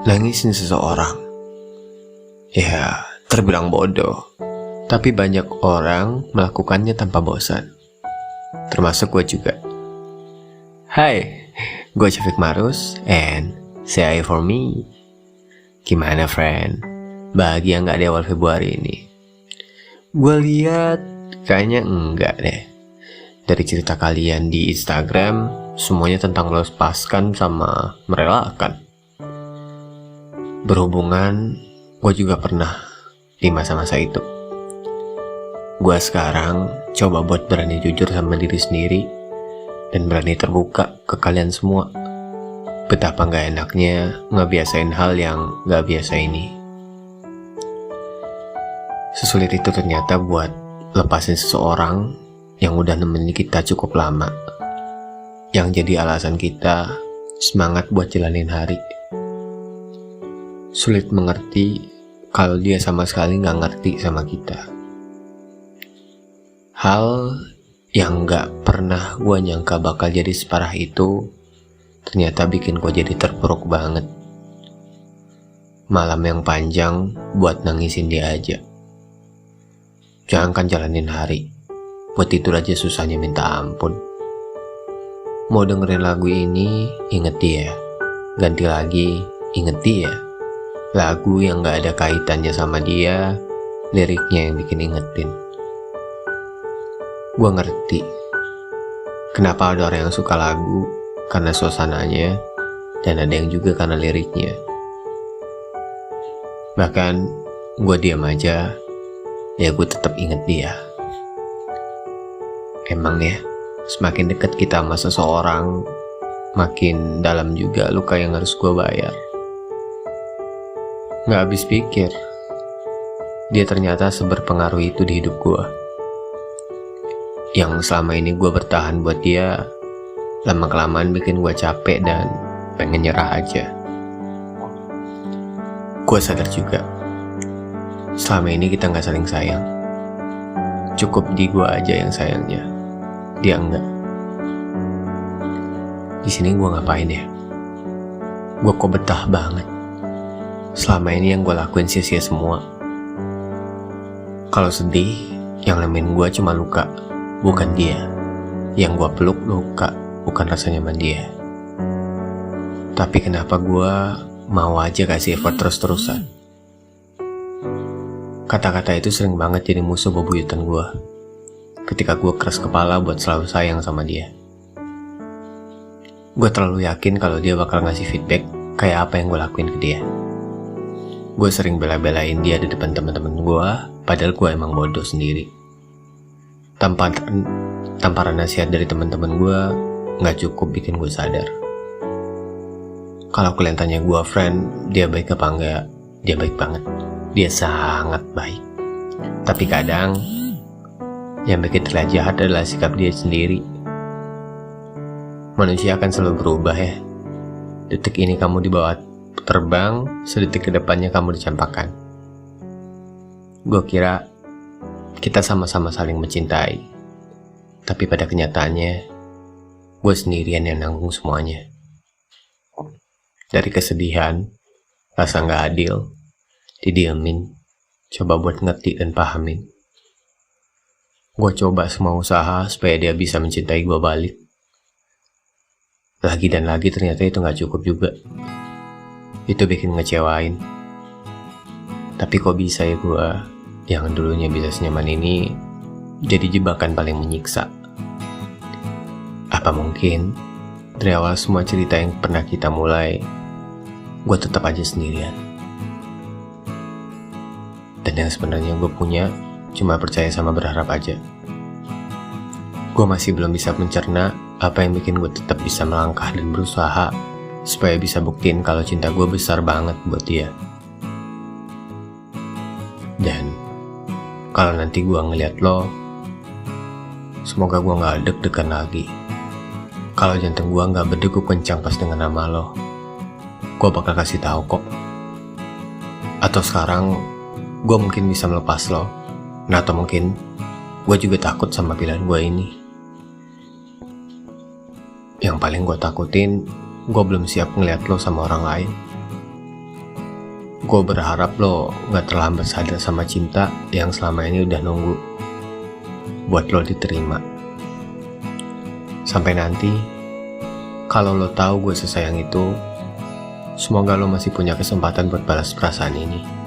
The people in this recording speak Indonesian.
Nangisin seseorang, ya terbilang bodoh, tapi banyak orang melakukannya tanpa bosan, termasuk gue juga. Hai, gue Syafiq Marus, and say hi for me. Gimana friend, bahagia gak di awal Februari ini? Gue lihat kayaknya enggak deh. Dari cerita kalian di Instagram, semuanya tentang melepaskan sama merelakan. Berhubungan, gue juga pernah di masa-masa itu. Gue sekarang coba buat berani jujur sama diri sendiri dan berani terbuka ke kalian semua. Betapa gak enaknya ngebiasain hal yang gak biasa ini. Sesulit itu ternyata buat lepasin seseorang yang udah nemenin kita cukup lama, yang jadi alasan kita semangat buat jalanin hari. Sulit mengerti kalau dia sama sekali gak ngerti sama kita. Hal yang gak pernah gue nyangka bakal jadi separah itu ternyata bikin gue jadi terpuruk banget. Malam yang panjang buat nangisin dia aja. Jangankan jalanin hari, buat tidur aja susahnya minta ampun. Mau dengerin lagu ini, inget dia. Ganti lagi, inget dia. Lagu yang gak ada kaitannya sama dia, liriknya yang bikin ingetin. Gue ngerti kenapa ada orang yang suka lagu karena suasananya, dan ada yang juga karena liriknya. Bahkan gue diam aja, ya gue tetap inget dia. Emang ya, semakin dekat kita sama seseorang, makin dalam juga luka yang harus gue bayar. Gak habis pikir, dia ternyata seberpengaruh itu di hidup gue. Yang selama ini gue bertahan buat dia, lama-kelamaan bikin gue capek dan pengen nyerah aja. Gue sadar juga, selama ini kita gak saling sayang. Cukup di gue aja yang sayangnya, dia enggak. Di sini gue ngapain ya? Gue kok betah banget. Selama ini yang gue lakuin sia-sia semua. Kalau sedih, yang nemenin gue cuma luka, bukan dia. Yang gue peluk luka, bukan rasa nyaman dia. Tapi kenapa gue mau aja kasih effort terus-terusan? Kata-kata itu sering banget jadi musuh bebuyutan gue ketika gue keras kepala buat selalu sayang sama dia. Gue terlalu yakin kalau dia bakal ngasih feedback kayak apa yang gue lakuin ke dia. Gue sering bela-belain dia di depan teman-teman gue, padahal gue emang bodoh sendiri. Tamparan nasihat dari teman-teman gue gak cukup bikin gue sadar. Kalau kalian tanya gue, friend, dia baik apa enggak? Dia baik banget. Dia sangat baik. Tapi kadang yang bikin terlihat jahat adalah sikap dia sendiri. Manusia akan selalu berubah ya. Detik ini kamu dibawa terbang, sedetik kedepannya kamu dicampakkan. Gue kira kita sama-sama saling mencintai, tapi pada kenyataannya gue sendirian yang nanggung semuanya. Dari kesedihan, rasa gak adil, didiemin, coba buat ngerti dan pahamin. Gue coba semua usaha supaya dia bisa mencintai gue balik. Lagi dan lagi ternyata itu gak cukup juga. Itu bikin ngecewain. Tapi kok bisa ya gue, yang dulunya bisa senyaman ini, jadi jebakan paling menyiksa. Apa mungkin dari awal semua cerita yang pernah kita mulai, gue tetap aja sendirian. Dan yang sebenarnya gue punya cuma percaya sama berharap aja. Gue masih belum bisa mencerna apa yang bikin gue tetap bisa melangkah dan berusaha supaya bisa buktiin kalau cinta gue besar banget buat dia. Dan kalau nanti gue ngeliat lo, semoga gue gak deg-degan lagi. Kalau jantung gue gak berdegup kencang pas dengan nama lo, gue bakal kasih tahu kok. Atau sekarang gue mungkin bisa melepas lo, nah atau mungkin gue juga takut sama pilihan gue ini. Yang paling gue takutin, gue belum siap ngeliat lo sama orang lain. Gue berharap lo gak terlambat sadar sama cinta yang selama ini udah nunggu buat lo diterima. Sampai nanti, kalau lo tahu gue sesayang itu, semoga lo masih punya kesempatan buat balas perasaan ini.